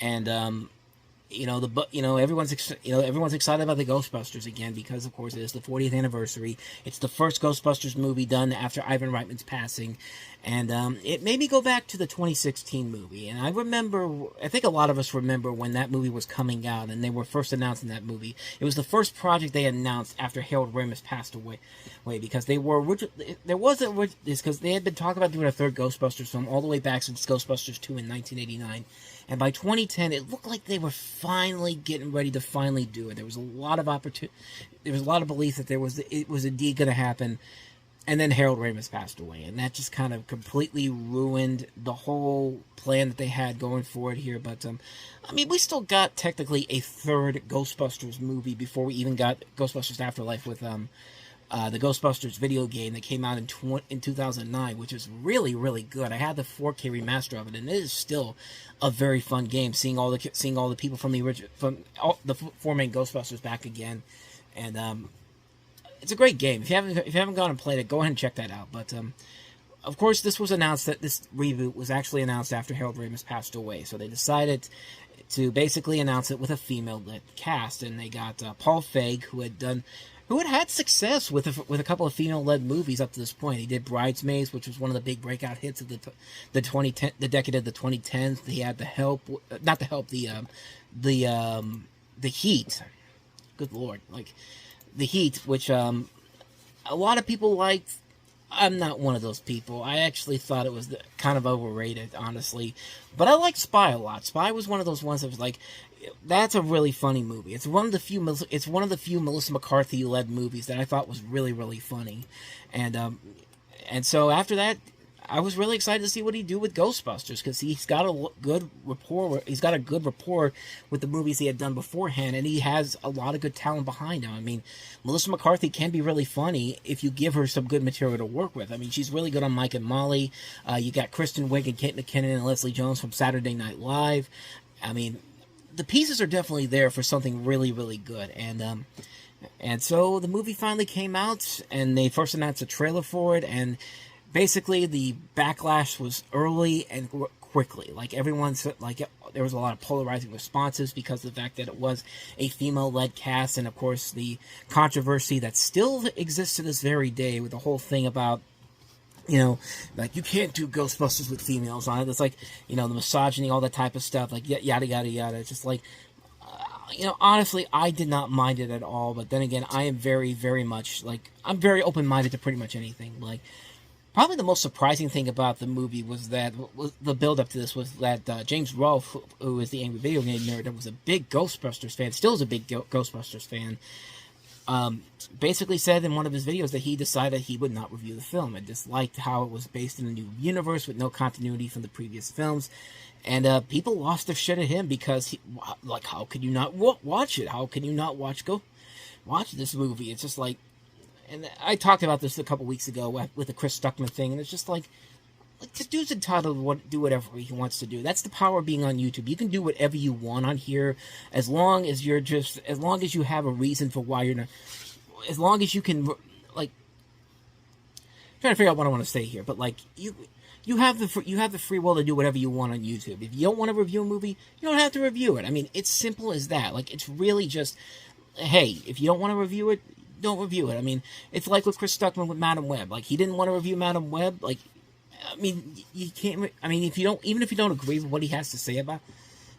and everyone's excited about the Ghostbusters again because, of course, it is the 40th anniversary. It's the first Ghostbusters movie done after Ivan Reitman's passing, and it made me go back to the 2016 movie. And I think a lot of us remember when that movie was coming out and they were first announcing that movie. It was the first project they announced after Harold Ramis passed away, because they had been talking about doing a third Ghostbusters film all the way back since Ghostbusters 2 in 1989. And by 2010, it looked like they were finally getting ready to finally do it. There was a lot of opportunity. There was a lot of belief that it was indeed going to happen. And then Harold Ramis passed away, and that just kind of completely ruined the whole plan that they had going forward here. But I mean, we still got technically a third Ghostbusters movie before we even got Ghostbusters Afterlife with the Ghostbusters video game that came out in 2009, which is really good. I had the 4K remaster of it, and it is still a very fun game. Seeing all the people from the original, from all the four main Ghostbusters back again, and it's a great game. If you haven't gone and played it, go ahead and check that out. But of course, this reboot was actually announced after Harold Ramis passed away, so they decided to basically announce it with a female-led cast, and they got Paul Feig, who had had success with a couple of female-led movies up to this point. He did Bridesmaids, which was one of the big breakout hits of the decade of the 2010s. He had the Heat. Good Lord, the Heat, which a lot of people liked. I'm not one of those people. I actually thought it was kind of overrated, honestly. But I liked Spy a lot. Spy was one of those ones that was like, that's a really funny movie. It's one of the few Melissa McCarthy-led movies that I thought was really funny. And so after that, I was really excited to see what he'd do with Ghostbusters, because he's got a good rapport. He's got a good rapport with the movies he had done beforehand, and he has a lot of good talent behind him. I mean, Melissa McCarthy can be really funny if you give her some good material to work with. I mean, she's really good on Mike and Molly. You got Kristen Wiig and Kate McKinnon and Leslie Jones from Saturday Night Live. I mean, the pieces are definitely there for something really good. And so the movie finally came out, and they first announced a trailer for it, and basically the backlash was early and quickly. There was a lot of polarizing responses because of the fact that it was a female-led cast, and of course the controversy that still exists to this very day with the whole thing about, you can't do Ghostbusters with females on it. It's like, the misogyny, all that type of stuff, yada yada. It's just like, honestly, I did not mind it at all. But then again, I am very much I'm very open-minded to pretty much anything. Probably the most surprising thing about the movie was the build-up to this was that James Rolfe, who is the Angry Video Game Nerd, that was a big Ghostbusters fan, still is a big Ghostbusters fan, basically said in one of his videos that he decided he would not review the film and disliked how it was based in a new universe with no continuity from the previous films. And people lost their shit at him because, how could you not watch it? How can you not watch this movie? It's just like... And I talked about this a couple weeks ago with the Chris Stuckman thing, and it's just like, like, the dude's entitled to do whatever he wants to do. That's the power of being on YouTube. You can do whatever you want on here, as long as you have a reason for why you're not. As long as you can, like, I'm trying to figure out what I want to say here, but like you have the free will to do whatever you want on YouTube. If you don't want to review a movie, you don't have to review it. I mean, it's simple as that. Like, it's really just, hey, if you don't want to review it, don't review it. I mean, it's like with Chris Stuckman with Madam Web. Like, he didn't want to review Madam Web. Like, I mean, you can't. I mean, even if you don't agree with what he has to say about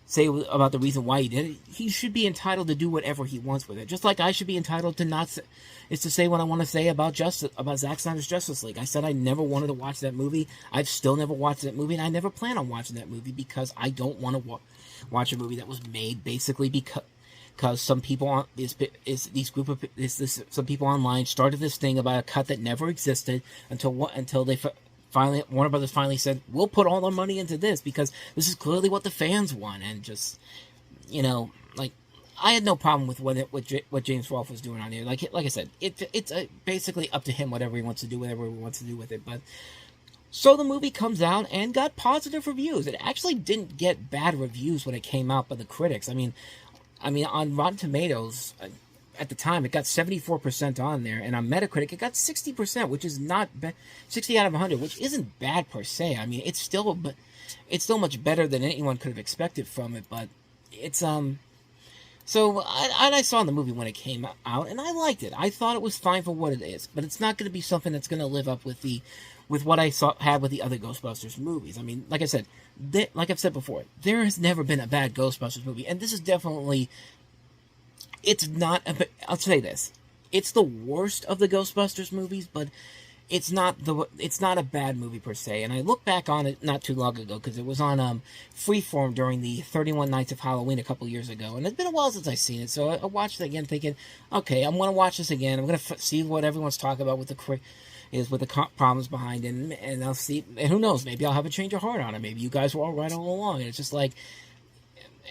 the reason why he did it, he should be entitled to do whatever he wants with it. Just like I should be entitled to say what I want to say about Zack Snyder's Justice League. I said I never wanted to watch that movie. I've still never watched that movie, and I never plan on watching that movie because I don't want to watch a movie that was made basically because some people some people online started this thing about a cut that never existed until they finally, Warner Brothers finally said, we'll put all our money into this because this is clearly what the fans want. And just, like, I had no problem with what James Rolfe was doing on here. Like I said, it's basically up to him, whatever he wants to do with it. But so the movie comes out and got positive reviews. It actually didn't get bad reviews when it came out by the critics. I mean, on Rotten Tomatoes, at the time, it got 74% on there, and on Metacritic, it got 60%, which is not 60 out of 100, which isn't bad per se. I mean, it's still much better than anyone could have expected from it, but it's So I saw the movie when it came out, and I liked it. I thought it was fine for what it is, but it's not going to be something that's going to live up with what I had with the other Ghostbusters movies. I mean, like I said, like I've said before, there has never been a bad Ghostbusters movie, and this is definitely. It's not. I'll say this: it's the worst of the Ghostbusters movies, but it's not a bad movie per se. And I look back on it not too long ago because it was on Freeform during the 31 Nights of Halloween a couple years ago, and it's been a while since I've seen it. So I watched it again, thinking, okay, I'm gonna watch this again. I'm gonna see what everyone's talking about with the problems behind it, and I'll see. And who knows? Maybe I'll have a change of heart on it. Maybe you guys were all right all along, and it's just like,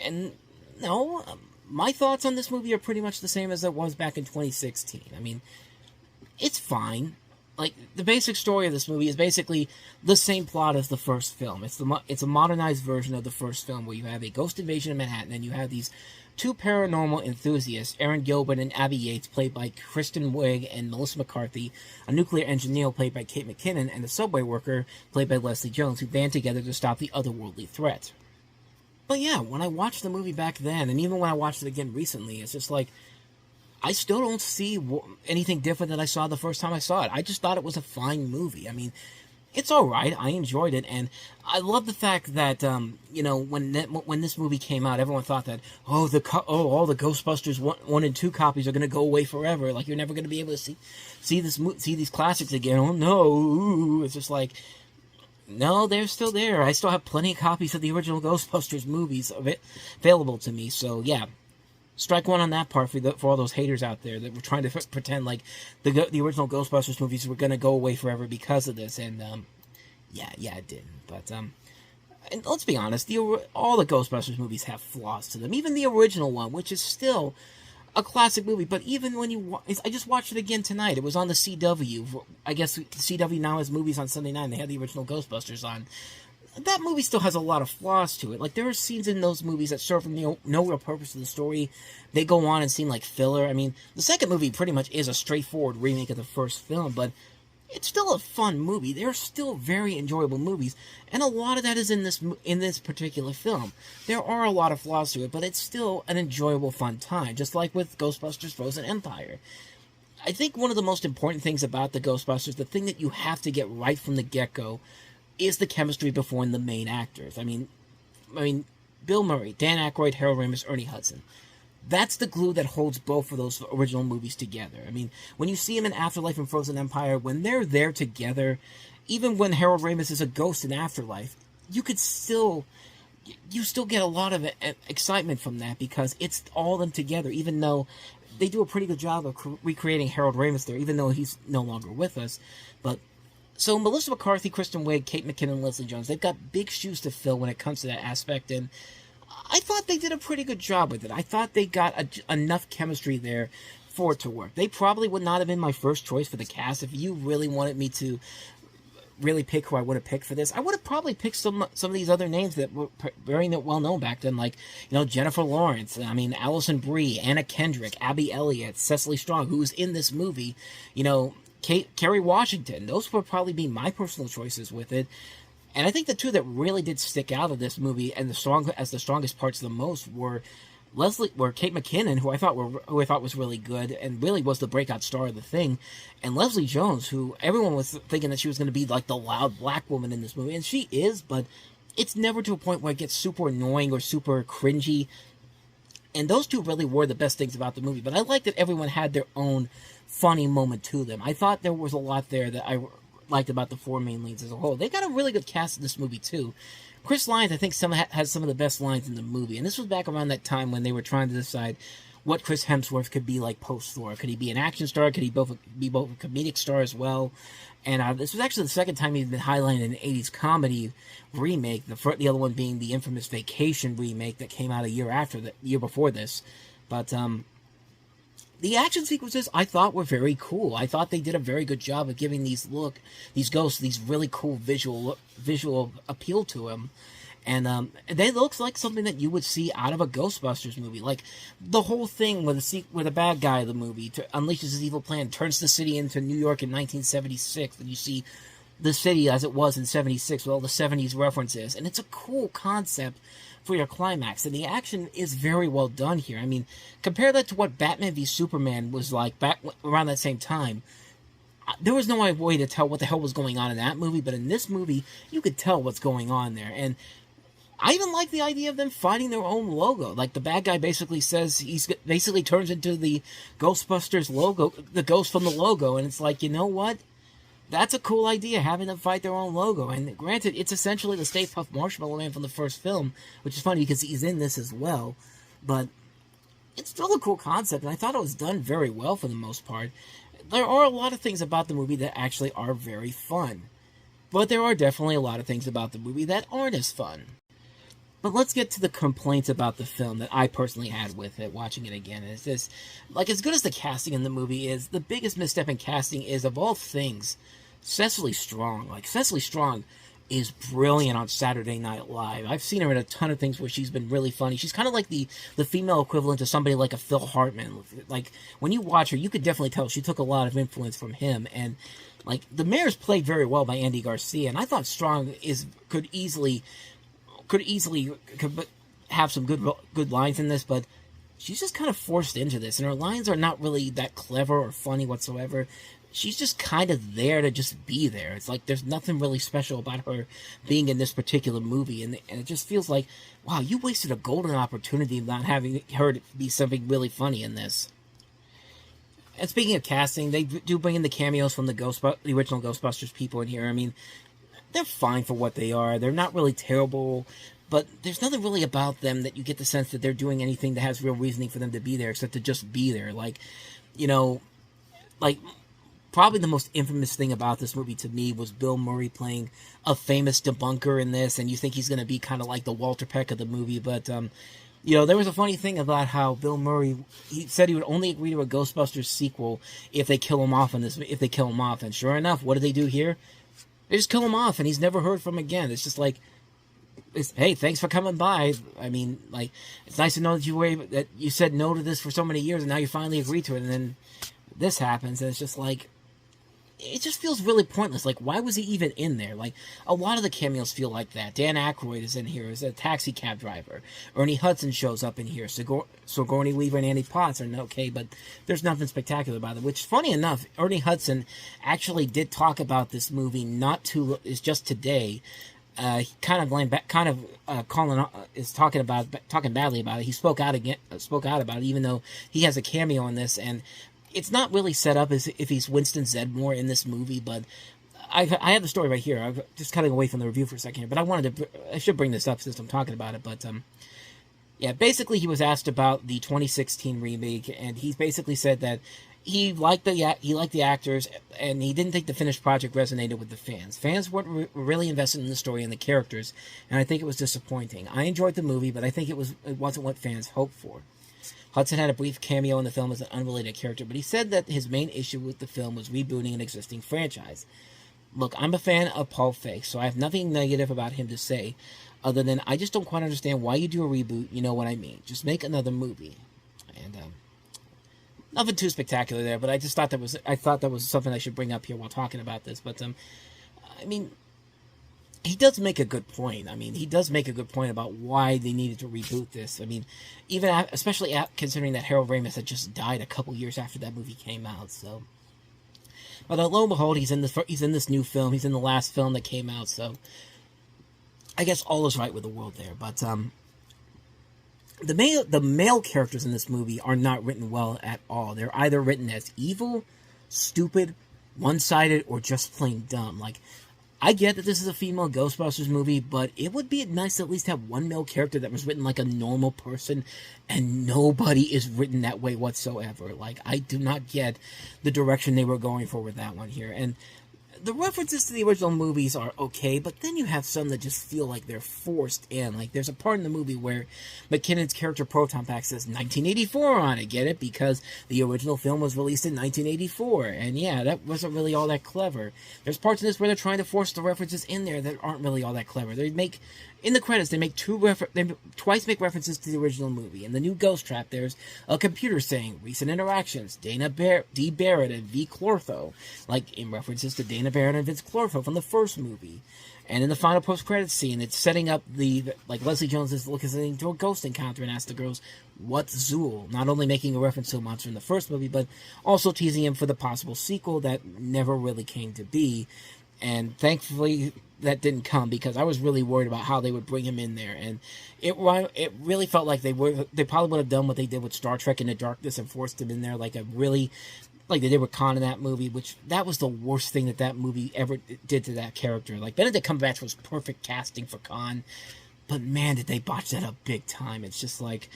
and no. My thoughts on this movie are pretty much the same as it was back in 2016. I mean, it's fine. Like, the basic story of this movie is basically the same plot as the first film. It's a modernized version of the first film where you have a ghost invasion of Manhattan and you have these two paranormal enthusiasts, Aaron Gilbert and Abby Yates, played by Kristen Wiig and Melissa McCarthy, a nuclear engineer played by Kate McKinnon, and a subway worker played by Leslie Jones, who band together to stop the otherworldly threat. But yeah, when I watched the movie back then, and even when I watched it again recently, it's just like, I still don't see anything different than I saw the first time I saw it. I just thought it was a fine movie. I mean, it's alright, I enjoyed it, and I love the fact that, when this movie came out, everyone thought that, all the Ghostbusters 1 and 2 copies are going to go away forever, like, you're never going to be able to see these classics again. Oh no, it's just like, no, they're still there. I still have plenty of copies of the original Ghostbusters movies available to me. So yeah, strike one on that part for all those haters out there that were trying to pretend like the original Ghostbusters movies were going to go away forever because of this. And yeah, it didn't. But and let's be honest, all the Ghostbusters movies have flaws to them. Even the original one, which is still a classic movie, but even when I just watched it again tonight. It was on the CW. I guess the CW now has movies on Sunday night, and they had the original Ghostbusters on. That movie still has a lot of flaws to it. Like, there are scenes in those movies that serve no real purpose to the story. They go on and seem like filler. I mean, the second movie pretty much is a straightforward remake of the first film, but it's still a fun movie. They're still very enjoyable movies, and a lot of that is in this particular film. There are a lot of flaws to it, but it's still an enjoyable, fun time, just like with Ghostbusters Frozen Empire. I think one of the most important things about the Ghostbusters, the thing that you have to get right from the get-go, is the chemistry between the main actors. I mean, Bill Murray, Dan Aykroyd, Harold Ramis, Ernie Hudson. That's the glue that holds both of those original movies together. I mean, when you see them in Afterlife and Frozen Empire, when they're there together, even when Harold Ramis is a ghost in Afterlife, you still get a lot of excitement from that because it's all them together, even though they do a pretty good job of recreating Harold Ramis there, even though he's no longer with us. But so Melissa McCarthy, Kristen Wiig, Kate McKinnon, and Leslie Jones, they've got big shoes to fill when it comes to that aspect, and I thought they did a pretty good job with it. I thought they got enough chemistry there for it to work. They probably would not have been my first choice for the cast. If you really wanted me to really pick who I would have picked for this, I would have probably picked some of these other names that were very well known back then, like, you know, Jennifer Lawrence, I mean, Allison Brie, Anna Kendrick, Abby Elliott, Cecily Strong, who was in this movie, you know, Kerry Washington. Those would probably be my personal choices with it. And I think the two that really did stick out of this movie and the strongest parts the most were Kate McKinnon, who I thought was really good and really was the breakout star of the thing, and Leslie Jones, who everyone was thinking that she was going to be like the loud black woman in this movie, and she is, but it's never to a point where it gets super annoying or super cringy. And those two really were the best things about the movie. But I like that everyone had their own funny moment to them. I thought there was a lot there that I liked about the four main leads as a whole. They got a really good cast in this movie too. Chris Lyons, I think, has some of the best lines in the movie. And this was back around that time when they were trying to decide what Chris Hemsworth could be like post-Thor. Could he be an action star? Could he be both a comedic star as well? And this was actually the second time he'd been highlighted in an 80s comedy remake, the other one being the infamous Vacation remake that came out the year before this. But the action sequences I thought were very cool. I thought they did a very good job of giving these ghosts, these really cool visual appeal to them. And they looks like something that you would see out of a Ghostbusters movie. Like, the whole thing where the bad guy of the movie unleashes his evil plan, turns the city into New York in 1976, and you see the city as it was in 76 with all the 70s references. And it's a cool concept for your climax. And the action is very well done here. I mean, compare that to what Batman v Superman was like back around that same time. There was no way to tell what the hell was going on in that movie, but in this movie, you could tell what's going on there. And I even like the idea of them finding their own logo. Like, the bad guy basically says, basically turns into the Ghostbusters logo, the ghost from the logo, and it's like, you know what? That's a cool idea, having them fight their own logo. And granted, it's essentially the Stay Puft Marshmallow Man from the first film, which is funny because he's in this as well. But it's still a cool concept, and I thought it was done very well for the most part. There are a lot of things about the movie that actually are very fun. But there are definitely a lot of things about the movie that aren't as fun. But let's get to the complaints about the film that I personally had with it, watching it again. It's just, like, as good as the casting in the movie is, the biggest misstep in casting is, of all things, Cecily Strong. Like, Cecily Strong is brilliant on Saturday Night Live. I've seen her in a ton of things where she's been really funny. She's kind of like the female equivalent to somebody like a Phil Hartman. Like, when you watch her, you could definitely tell she took a lot of influence from him. And, like, the mayor's played very well by Andy Garcia, and I thought Strong could easily have some good lines in this, but she's just kind of forced into this, and her lines are not really that clever or funny whatsoever. She's just kind of there to just be there. It's like there's nothing really special about her being in this particular movie, and it just feels like, wow, you wasted a golden opportunity not having her be something really funny in this. And speaking of casting, they do bring in the cameos from the original Ghostbusters people in here. I mean, they're fine for what they are. They're not really terrible, but there's nothing really about them that you get the sense that they're doing anything that has real reasoning for them to be there, except to just be there. Like, you know, like, probably the most infamous thing about this movie to me was Bill Murray playing a famous debunker in this, and you think he's going to be kind of like the Walter Peck of the movie, but, you know, there was a funny thing about how Bill Murray, he said he would only agree to a Ghostbusters sequel if they kill him off, and sure enough, what did they do here? They just kill him off, and he's never heard from again. It's just like, hey, thanks for coming by. I mean, like, it's nice to know that you said no to this for so many years, and now you finally agreed to it, and then this happens, and it's just like, it just feels really pointless. Like, why was he even in there? Like, a lot of the cameos feel like that. Dan Aykroyd is in here as a taxi cab driver. Ernie Hudson shows up in here. Sigourney Weaver and Annie Potts are okay, but there's nothing spectacular about it. Which, funny enough, Ernie Hudson actually did talk about this movie is just today. He talking badly about it. He spoke out about it, even though he has a cameo in this, and it's not really set up as if he's Winston Zeddemore in this movie, but I have the story right here. I'm just cutting away from the review for a second here, but I should bring this up since I'm talking about it. But yeah, basically he was asked about the 2016 remake, and he basically said that he liked the actors, and he didn't think the finished project resonated with the fans. Fans weren't really invested in the story and the characters, and I think it was disappointing. I enjoyed the movie, but I think it wasn't what fans hoped for. Hudson had a brief cameo in the film as an unrelated character, but he said that his main issue with the film was rebooting an existing franchise. look, I'm a fan of Paul Feig, so I have nothing negative about him to say, other than I just don't quite understand why you do a reboot. You know what I mean? Just make another movie, and nothing too spectacular there. But I just thought that was something I should bring up here while talking about this. But I mean, he does make a good point. I mean, he does make a good point about why they needed to reboot this. I mean, especially considering that Harold Ramis had just died a couple years after that movie came out. So, but lo and behold, he's in this new film. He's in the last film that came out. So, I guess all is right with the world there. But the male characters in this movie are not written well at all. They're either written as evil, stupid, one-sided, or just plain dumb. Like, I get that this is a female Ghostbusters movie, but it would be nice to at least have one male character that was written like a normal person, and nobody is written that way whatsoever. Like, I do not get the direction they were going for with that one here. And the references to the original movies are okay, but then you have some that just feel like they're forced in. Like, there's a part in the movie where McKinnon's character Proton Pack says 1984 on it. Get it? Because the original film was released in 1984. And yeah, that wasn't really all that clever. There's parts in this where they're trying to force the references in there that aren't really all that clever. In the credits, they twice make references to the original movie. In the new Ghost Trap, there's a computer saying, recent interactions, D. Barrett and V. Clortho, like in references to Dana Barrett and Vince Clortho from the first movie. And in the final post-credits scene, it's setting up like Leslie Jones is listening to a ghost encounter and asks the girls, what's Zool? Not only making a reference to a monster in the first movie, but also teasing him for the possible sequel that never really came to be. And thankfully, that didn't come, because I was really worried about how they would bring him in there. And it really felt like they probably would have done what they did with Star Trek Into Darkness and forced him in there like they did with Khan in that movie, which that was the worst thing that movie ever did to that character. Like, Benedict Cumberbatch was perfect casting for Khan, but man, did they botch that up big time. It's just like,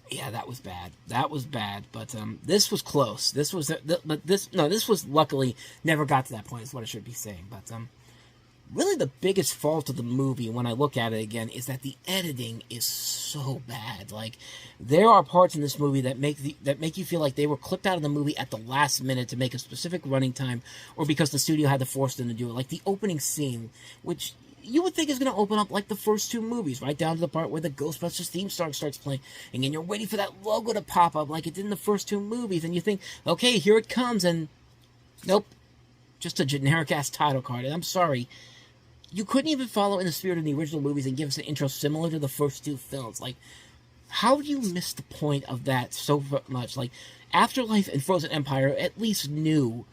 yeah, that was bad. That was bad. But this was close. This was luckily never got to that point, is what I should be saying. But really the biggest fault of the movie, when I look at it again, is that the editing is so bad. Like, there are parts in this movie that make you feel like they were clipped out of the movie at the last minute to make a specific running time, or because the studio had to force them to do it. Like the opening scene, which you would think is going to open up like the first two movies, right down to the part where the Ghostbusters theme song starts playing, and then you're waiting for that logo to pop up like it did in the first two movies, and you think, okay, here it comes, and nope, just a generic-ass title card. And I'm sorry, you couldn't even follow in the spirit of the original movies and give us an intro similar to the first two films. Like, how do you miss the point of that so much? Like, Afterlife and Frozen Empire at least knew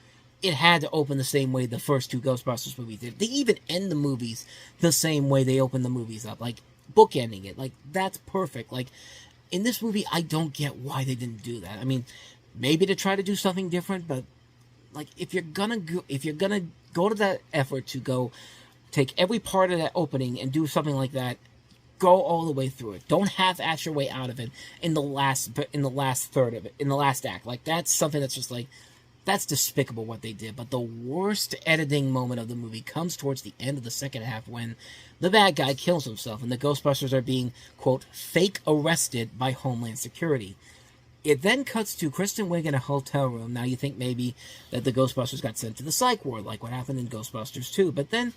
it had to open the same way the first two Ghostbusters movies did. They even end the movies the same way they open the movies up, like bookending it. Like, that's perfect. Like, in this movie, I don't get why they didn't do that. I mean, maybe to try to do something different, but like, if you're gonna go to that effort to go take every part of that opening and do something like that, go all the way through it. Don't half-ass your way out of it in the last third of it, in the last act. Like, that's something that's just like, that's despicable what they did. But the worst editing moment of the movie comes towards the end of the second half, when the bad guy kills himself and the Ghostbusters are being, quote, fake arrested by Homeland Security. It then cuts to Kristen Wiig in a hotel room. Now you think maybe that the Ghostbusters got sent to the psych ward, like what happened in Ghostbusters 2. But then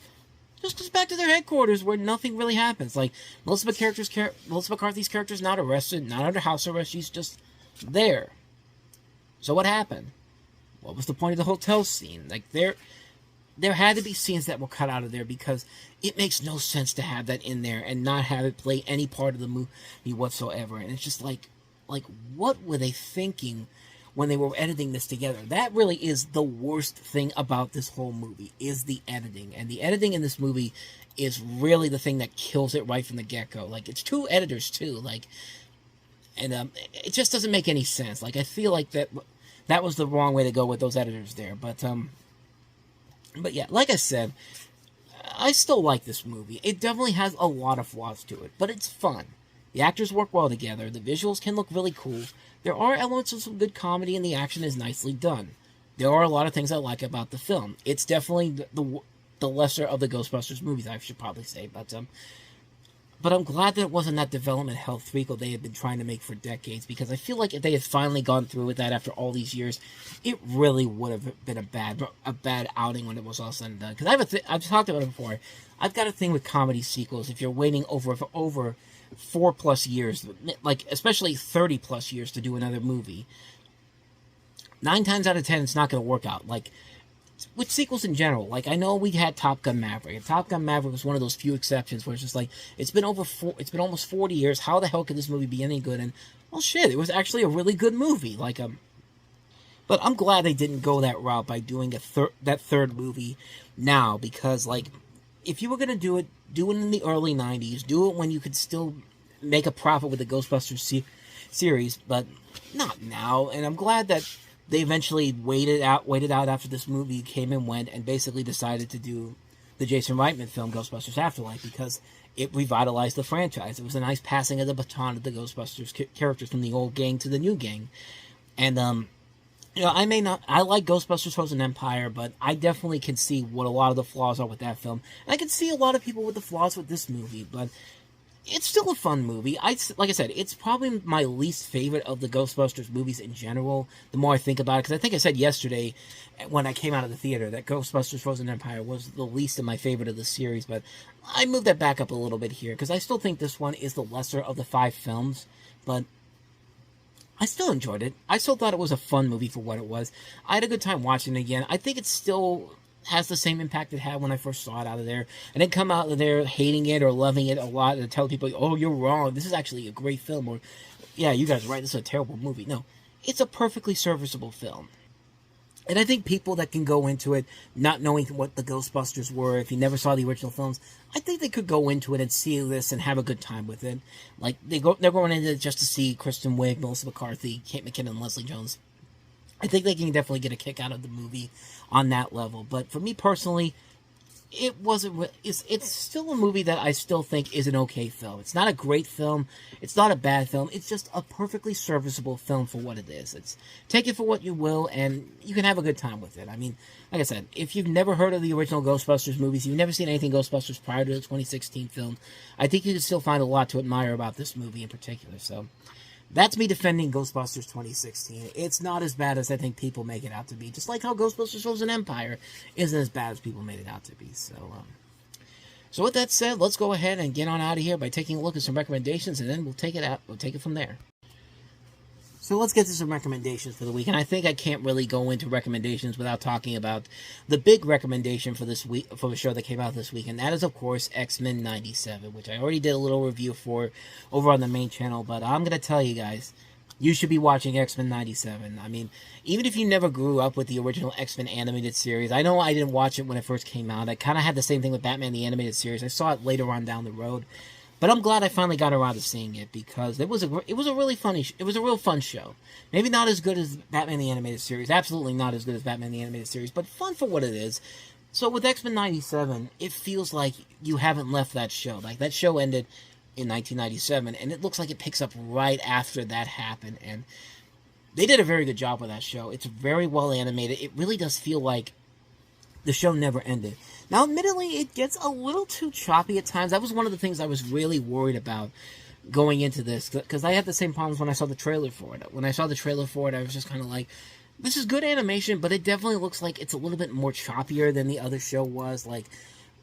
just goes back to their headquarters where nothing really happens. Like, Melissa McCarthy's character's not arrested, not under house arrest. She's just there. So what happened? What was the point of the hotel scene? Like, there had to be scenes that were cut out of there, because it makes no sense to have that in there and not have it play any part of the movie whatsoever. And it's just like, what were they thinking when they were editing this together? That really is the worst thing about this whole movie, is the editing. And the editing in this movie is really the thing that kills it right from the get-go. Like, it's two editors, too. Like, and it just doesn't make any sense. Like, I feel like that was the wrong way to go with those editors there. But yeah, like I said, I still like this movie. It definitely has a lot of flaws to it, but it's fun. The actors work well together. The visuals can look really cool. There are elements of some good comedy, and the action is nicely done. There are a lot of things I like about the film. It's definitely the lesser of the Ghostbusters movies, I should probably say. But But I'm glad that it wasn't that development hell threequel they had been trying to make for decades, because I feel like if they had finally gone through with that after all these years, it really would have been a bad outing when it was all said and done. Because I've talked about it before. I've got a thing with comedy sequels. If you're waiting over 4+ years, like especially 30+ years to do another movie, 9 times out of 10 it's not going to work out. Like with sequels in general, like I know we had Top Gun Maverick, and Top Gun Maverick was one of those few exceptions where it's just like it's been almost 40 years. How the hell could this movie be any good? And well, shit, it was actually a really good movie. But I'm glad they didn't go that route by doing that third movie now, because like if you were gonna do it in the early 90s, do it when you could still make a profit with the Ghostbusters series, but not now. And I'm glad that they eventually waited out after this movie came and went, and basically decided to do the Jason Reitman film Ghostbusters Afterlife, because it revitalized the franchise. It was a nice passing of the baton of the Ghostbusters characters from the old gang to the new gang. And I like Ghostbusters Frozen Empire, but I definitely can see what a lot of the flaws are with that film. And I can see a lot of people with the flaws with this movie, but it's still a fun movie. Like I said, it's probably my least favorite of the Ghostbusters movies in general, the more I think about it, because I think I said yesterday when I came out of the theater that Ghostbusters Frozen Empire was the least of my favorite of the series, but I moved that back up a little bit here, because I still think this one is the lesser of the 5 films, but I still enjoyed it. I still thought it was a fun movie for what it was. I had a good time watching it again. I think it still has the same impact it had when I first saw it out of there. I didn't come out of there hating it or loving it a lot and tell people, oh, you're wrong, this is actually a great film, or yeah, you guys are right, this is a terrible movie. No, it's a perfectly serviceable film. And I think people that can go into it not knowing what the Ghostbusters were, if you never saw the original films, I think they could go into it and see this and have a good time with it. Like, they're going into it just to see Kristen Wiig, Melissa McCarthy, Kate McKinnon, and Leslie Jones. I think they can definitely get a kick out of the movie on that level. But for me personally, it wasn't. It's still a movie that I still think is an okay film. It's not a great film. It's not a bad film. It's just a perfectly serviceable film for what it is. Take it for what you will, and you can have a good time with it. I mean, like I said, if you've never heard of the original Ghostbusters movies, you've never seen anything Ghostbusters prior to the 2016 film, I think you can still find a lot to admire about this movie in particular. So that's me defending Ghostbusters 2016. It's not as bad as I think people make it out to be. Just like how Ghostbusters Frozen Empire isn't as bad as people made it out to be. So with that said, let's go ahead and get on out of here by taking a look at some recommendations, and then we'll take it from there. So let's get to some recommendations for the week, and I think I can't really go into recommendations without talking about the big recommendation for this week, for the show that came out this week, and that is, of course, X-Men 97, which I already did a little review for over on the main channel, but I'm going to tell you guys, you should be watching X-Men 97. I mean, even if you never grew up with the original X-Men animated series, I know I didn't watch it when it first came out. I kind of had the same thing with Batman the Animated Series. I saw it later on down the road. But I'm glad I finally got around to seeing it, because it was a real fun show. Maybe not as good as Batman the Animated Series, absolutely not as good as Batman the Animated Series, but fun for what it is. So with X-Men 97, it feels like you haven't left that show. Like, that show ended in 1997, and it looks like it picks up right after that happened, and they did a very good job with that show. It's very well animated. It really does feel like the show never ended. Now, admittedly, it gets a little too choppy at times. That was one of the things I was really worried about going into this, because I had the same problems when I saw the trailer for it. When I saw the trailer for it, I was just kind of like, this is good animation, but it definitely looks like it's a little bit more choppier than the other show was. Like,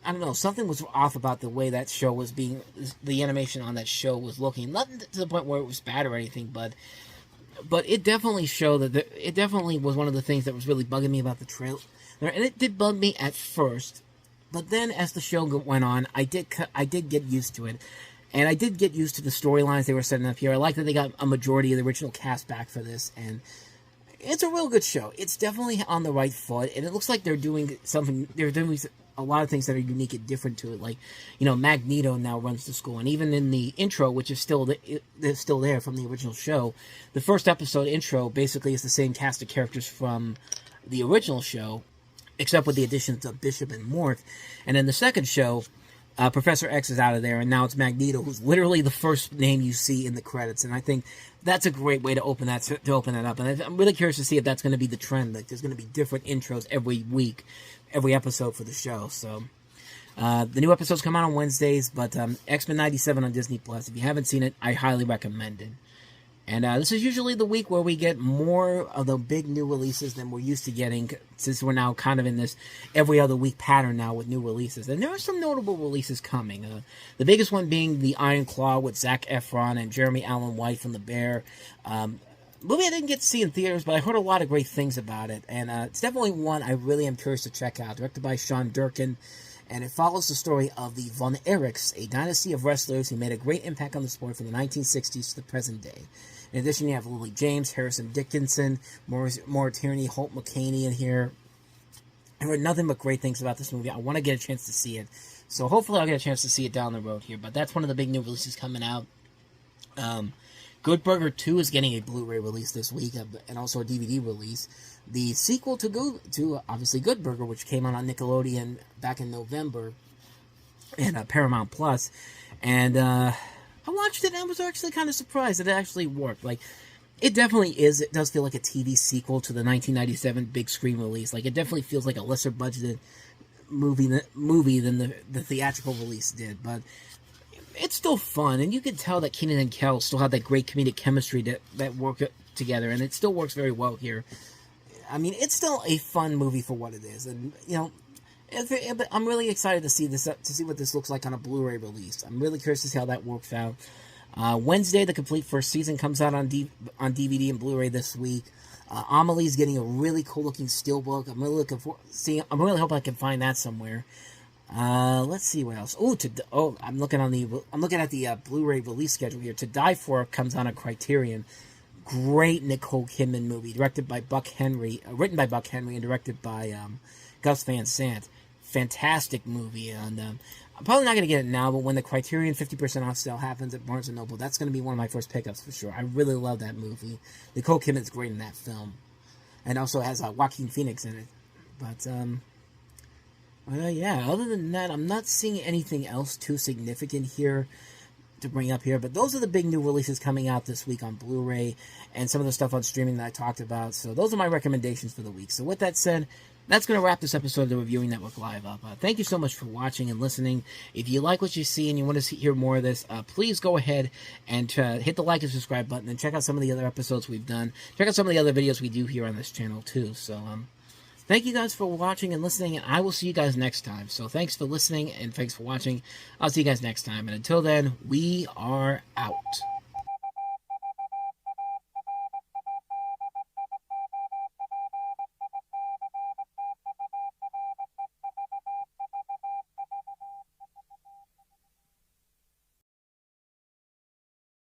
I don't know, something was off about the way that show was being, the animation on that show was looking. Not to the point where it was bad or anything, but it definitely showed that it definitely was one of the things that was really bugging me about the trailer. And it did bug me at first, but then as the show went on, I did get used to it, and I did get used to the storylines they were setting up here. I like that they got a majority of the original cast back for this, and it's a real good show. It's definitely on the right foot, and it looks like they're doing something. They're doing a lot of things that are unique and different to it. Like, Magneto now runs the school, and even in the intro, which is still there from the original show, the first episode intro basically is the same cast of characters from the original show, except with the additions of Bishop and Morph. And in the second show, Professor X is out of there, and now it's Magneto, who's literally the first name you see in the credits. And I think that's a great way to open that up. And I'm really curious to see if that's going to be the trend. Like, there's going to be different intros every week, every episode for the show. So The new episodes come out on Wednesdays, but X-Men 97 on Disney Plus. If you haven't seen it, I highly recommend it. And this is usually the week where we get more of the big new releases than we're used to getting, since we're now kind of in this every other week pattern now with new releases. And there are some notable releases coming. The biggest one being the Iron Claw with Zac Efron and Jeremy Allen White from The Bear. Movie I didn't get to see in theaters, but I heard a lot of great things about it. And it's definitely one I really am curious to check out. Directed by Sean Durkin. And it follows the story of the Von Erichs, a dynasty of wrestlers who made a great impact on the sport from the 1960s to the present day. In addition, you have Lily James, Harrison Dickinson, Maura Tierney, Holt McCaney in here. I heard nothing but great things about this movie. I want to get a chance to see it. So hopefully I'll get a chance to see it down the road here. But that's one of the big new releases coming out. Good Burger 2 is getting a Blu-ray release this week, and also a DVD release. The sequel to obviously Good Burger, which came out on Nickelodeon back in November, and Paramount Plus. And I watched it and I was actually kind of surprised that it actually worked. Like, it definitely is. It does feel like a TV sequel to the 1997 big screen release. Like, it definitely feels like a lesser budgeted movie than the theatrical release did. But it's still fun, and you can tell that Keenan and Kel still have that great comedic chemistry that work together, and it still works very well here. I mean, it's still a fun movie for what it is, and you know, I'm really excited to see this, to see what this looks like on a Blu-ray release. I'm really curious to see how that works out. Wednesday, the complete first season comes out on DVD and Blu-ray this week. Amelie's getting a really cool-looking steelbook. I'm really looking for I'm really hoping I can find that somewhere. Let's see what else. I'm looking at the Blu-ray release schedule here. To Die For comes on a Criterion. Great Nicole Kidman movie, written by Buck Henry, and directed by Gus Van Sant. Fantastic movie, and I'm probably not going to get it now, but when the Criterion 50% off sale happens at Barnes & Noble, that's going to be one of my first pickups for sure. I really love that movie. Nicole Kidman's great in that film, and also has Joaquin Phoenix in it. But yeah, other than that, I'm not seeing anything else too significant here to bring up here, but those are the big new releases coming out this week on Blu-ray and some of the stuff on streaming that I talked about. So those are my recommendations for the week. So with that said, that's going to wrap this episode of the Reviewing Network Live up. Thank you so much for watching and listening. If you like what you see and you want to hear more of this, please go ahead and hit the like and subscribe button, and check out some of the other episodes we've done. Check out some of the other videos we do here on this channel too. So thank you guys for watching and listening, and I will see you guys next time. So thanks for listening, and thanks for watching. I'll see you guys next time, and until then, we are out.